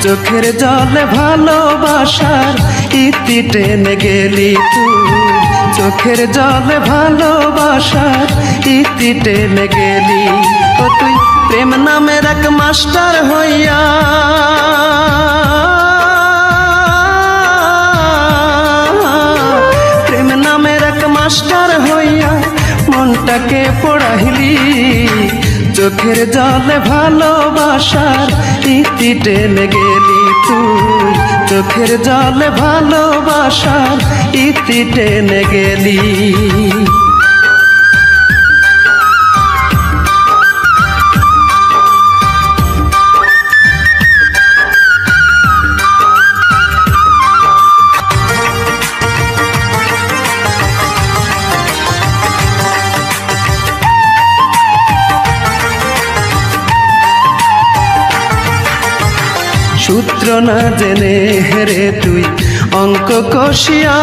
চোখের জলে ভালোবাসার ইতি টেনে গেলি তুই, চোখের জলে ভালোবাসার ইতি টেনে গেলি। ও তুই প্রেম নামের এক মাস্টার হইয়া, প্রেম নামের এক মাস্টার হইয়া মনটাকে পড়াইলি। চোখের জলে ভালোবাসার ইতি টেনে গেলি তুই, চোখের জলে ভালোবাসার ইতি টেনে গেলি। সূত্র না জেনে হেরে তুই অঙ্ক কষিয়া,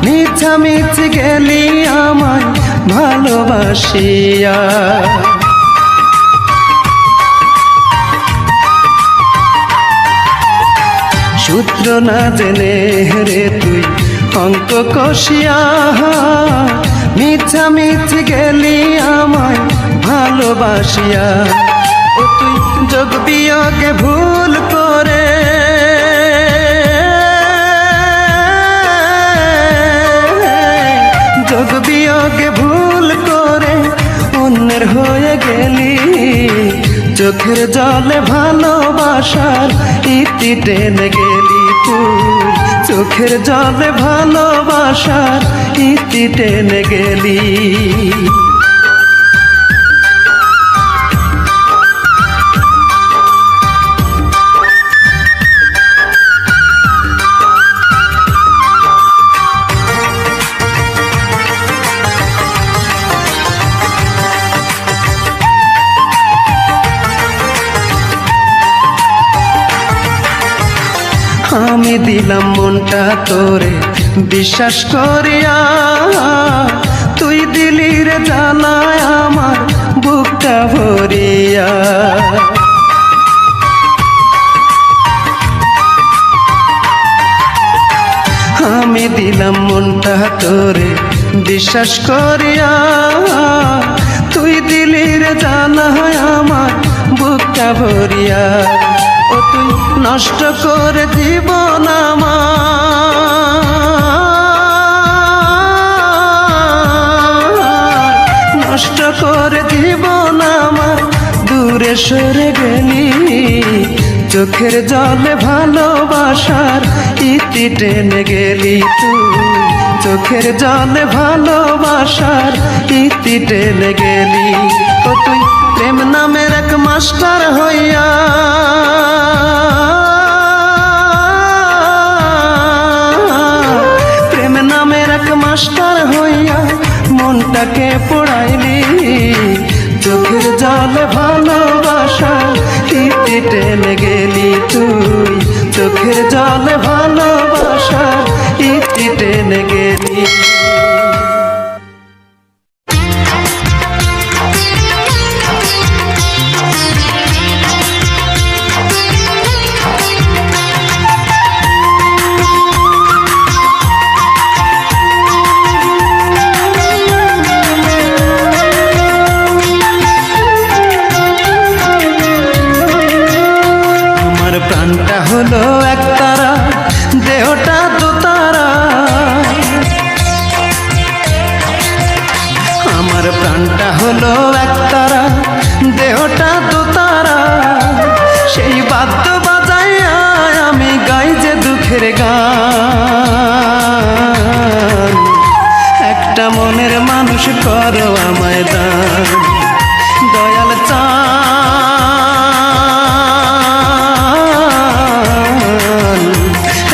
মিছামিছি গেলি আমায় ভালোবাসিয়া। সূত্র না জেনে হেরে তুই অঙ্ক কষিয়া, মিছামিছি গেলি আমায় ভালোবাসিয়া। ও তুই যোগ বিয়োগে ভুল করে, যোগ বিয়োগে ভুল করে অন্যের হয়ে গেলি। চোখের জলে ভালোবাসার ইতি টেনে গেলি তুই, চোখের জলে ভালোবাসার ইতি টেনে গেলি। আমি দিলাম মনটা তোরে বিশ্বাস করিয়া, তুই দিলি রে জানায় আমার বুকটা ভরিয়া। আমি দিলাম মনটা তোরে বিশ্বাস করিয়া, তুই দিলি রে জানায় আমার বুকটা ভরিয়া। ও তুই নষ্ট করে জীবন আমার, নষ্ট করে জীবন আমার, দূরে সরে গেলি। চোখের জলে ভালোবাসার ইতি টেনে গেলি তুই, চোখের জলে ভালোবাসার ইতি টেনে গেলি। ও তুই প্রেম নামের এক মাস্টার হইয়া, প্রেম নামের এক মাস্টার হইয়া মনটাকে পড়াইলি। চোখের জলে ভালোবাসার ইতি টেনে গেলি তুই, চোখের জলে ভালোবাসার ইতি টেনে গেলি। প্রাণটা হলো এক তারা, দেহটা দোতারা। আমার প্রাণটা হলো এক তারা, দেহটা দোতারা। সেই বাদ্য বাজাইয়া আমি গাই যে দুঃখের গান। একটা মনের মানুষ করো আমায় দান, দয়াল চা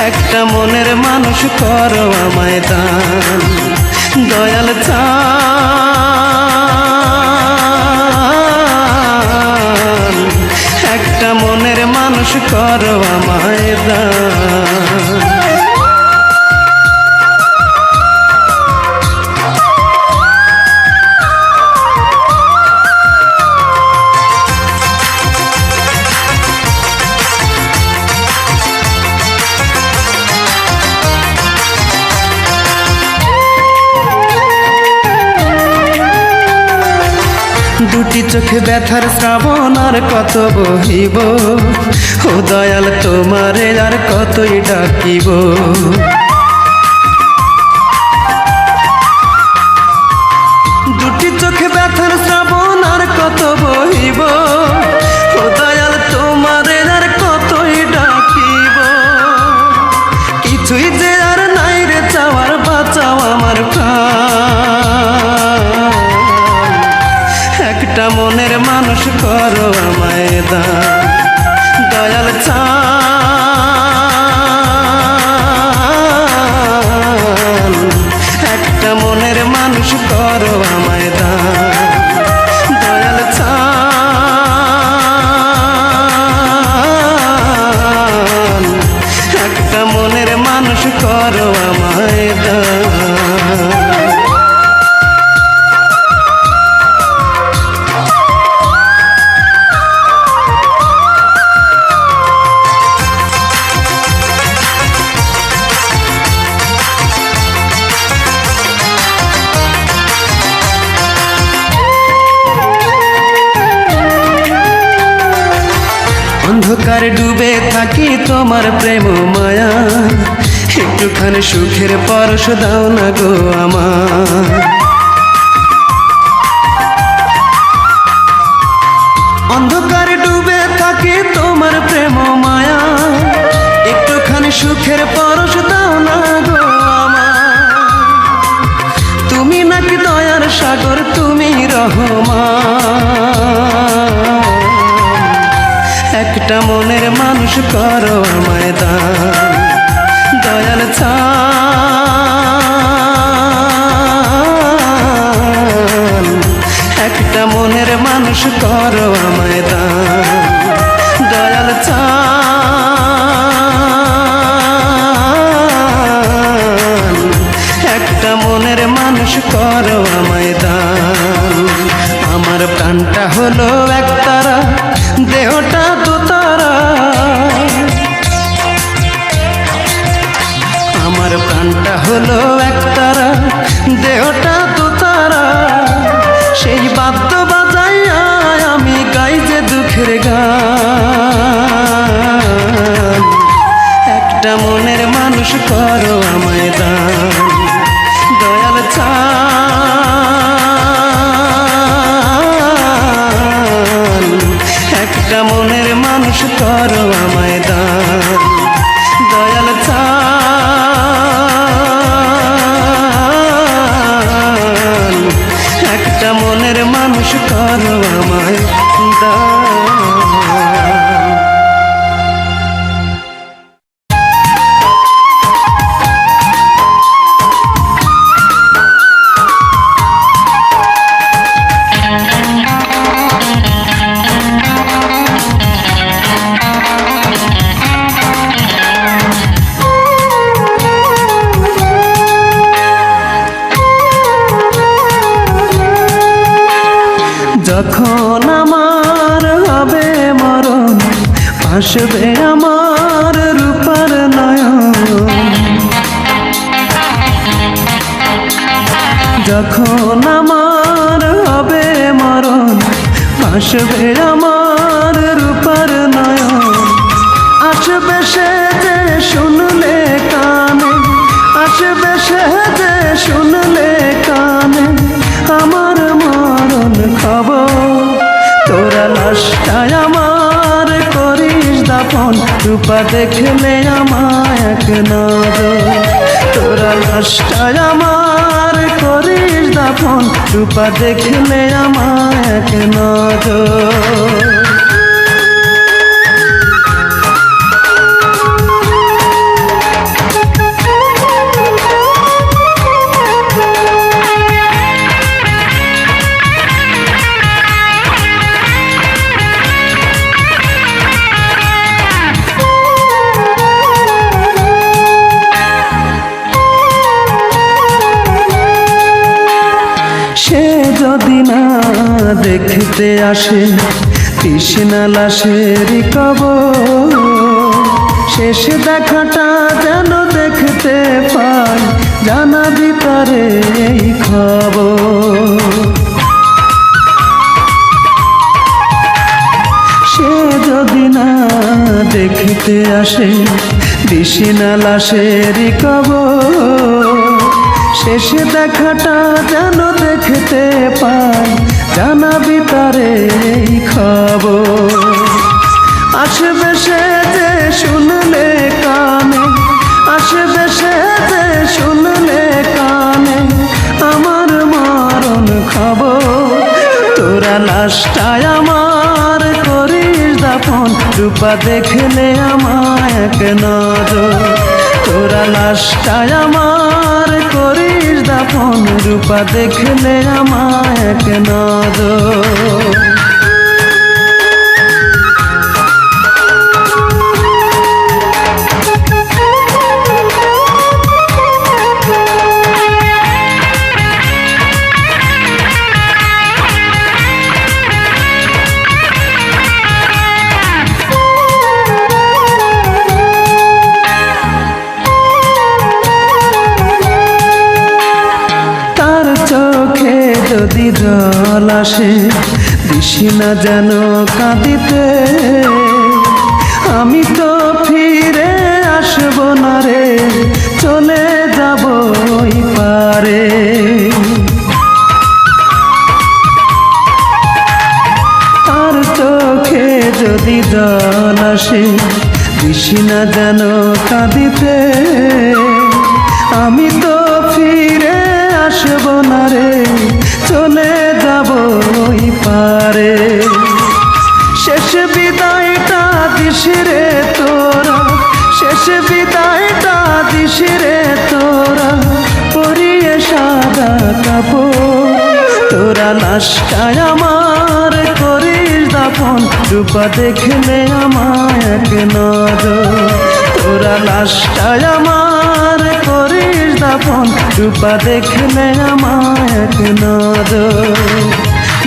একটা মনের মানুষ করো আমায় দান, দয়াল চান। একটা মনের মানুষ করো আমায় দান। চোখে ব্যথার শ্রাবণ আর কত বহিব, ও দয়াল তোমারে আর কতই ডাকিব। দুটি চোখে ব্যথার শ্রাবণ আর কত বহিব, ও দয়াল তোমারে আর কতই ডাকিব। কিছুই যে আর নাই রে চাওয়ার, বাঁচাও আমার প্রাণ। একটা মনের মানুষ করো আমায় দান, দয়াল চান। একটা মনের মানুষ করো আমায় দান, দয়াল চান। একটা মনের মানুষ করো আমায় দান। অন্ধকারে ডুবে থাকি তোমার প্রেম মায়া, একটুখানি সুখের পরশ দাও না গো আমার। অন্ধকারে ডুবে থাকি তোমার প্রেম মায়া, একটুখানি সুখের পরশ দাও না গো আমার। তুমি নাকি দয়ার সাগর, তুমি রহমান। একটা মনের মানুষ করো আমায় দান, দয়াল চান। একটা মনের মানুষ করো আমায় দান, দয়াল চান। একটা মনের মানুষ করো আমায় দান। আমার প্রাণটা হলো একতারা, দেহটা দোতারা। আমার প্রাণটা হলো একতারা, দেহটা দোতারা। সেই বাদ্য বাজাইয়া আমি গাই যে দুঃখের গান। একটা মনের মানুষ করো আমায় দান, দয়াল চান। একটা মনের মানুষ করো আমায় দান, দয়াল চান। একটা মনের মানুষ করো আমায় দান। যখন আমার হবে মরণ, আসবে আমার রূপার নয়ন। যখন আমার হবে মরণ, আসবে আমার রূপার নয়ন। আসবে সে যে শুনলে কানে, আসবে সে যে শুনলে কানে আমার মরণ খবর। তোরা লাশটায় আমার করিস দাফন, রূপা দেখলে আমায় এক নজর। তোরা লাশটায় আমার করিস দাফন, রূপা দেখলে আমায় এক নজর। সে যদি না দেখতে আসে তৃষ্ণা লাশের কবর, শেষ দেখাটা যেন দেখতে পাই, জানাবি তারে এই খবর। দেখতে আসে দিশিনা লাশেরই কবর। শেষে দেখাটা যেন দেখতে পাই, জানাবি তারে এই খবর। আসবে সে যে শুনলে কানে, আসবে সে যে শুনলে কানে আমার মরণ খবর। তোরা লাশটায় আমার করিস দাফন, রূপা দেখলে আমায় এক নজর। তোরা লাশটায় আমার করিস দাফন, রূপা দেখলে আমায় এক নজর। যদি জল আসে দিশিনা যেন কাঁদিতে, আমি তো ফিরে আসব না রে, চলে যাব ওই পারে। তার চোখে যদি জল আসে দিশিনা যেন কাঁদিতে, আমি তো ফিরে আসব না রে, চলে যাব ওই পারে। শেষ বিদায়টা দিস রে তোরা, শেষ বিদায়টা দিস রে তোরা, পরিয়ে সাদা কাপড়। তোরা লাশটায় আমার করিস দাফন, রূপা দেখলে আমায় এক নজর। তোরা লাশটায় আমার করিস দাফন, রূপা দেখলে আমায় এক নজর।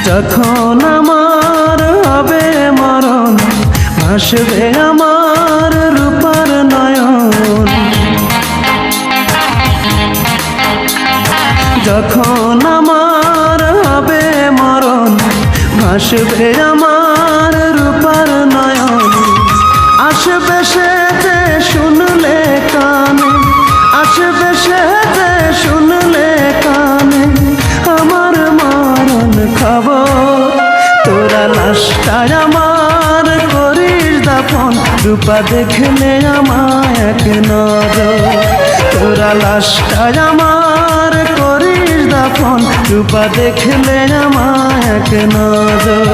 যখন আমার হবে মরণ, ভাসবে আমার রূপার নয়ন। যখন আমার হবে মরণ, ভাসবে আমার রূপার নয়ন। আসবে সে যে শুনলে কানে, আসবে সে যে শুনলে কানে আমার মরণ খবর। তোরা লাশটায় আমার করিস দাফন, রূপা দেখলে আমায় এক নজর। তোরা লাশটায় আমার করিস দাফন, রূপা দেখলে আমায় এক নজর।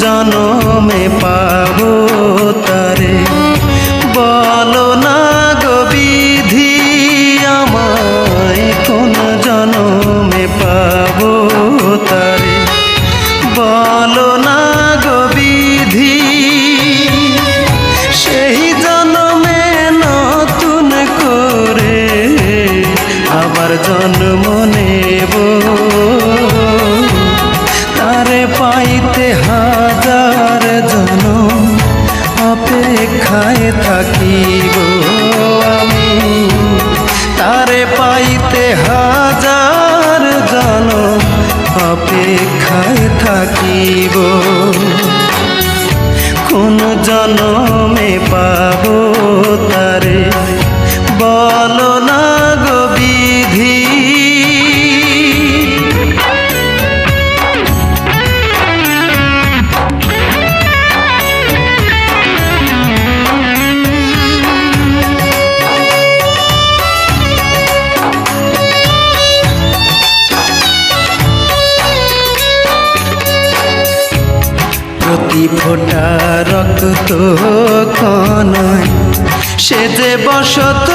জনমে পাবো তারে বলো না গো বিধি, আমায় কোন জনমে পাবো তারে বলো না গো বিধি। সেই জনমে নতুন করে আবার জন্ম নেব, তারে পাইতে হাজার জনম অপেক্ষায় থাকিব আমি। তারে পাইতে হাজার জনম অপেক্ষায় থাকিব। কোন জনমে পাবো তারে বলো না গো বিধি। প্রতি ফোঁটা রক্ত কণায় সে যে বসত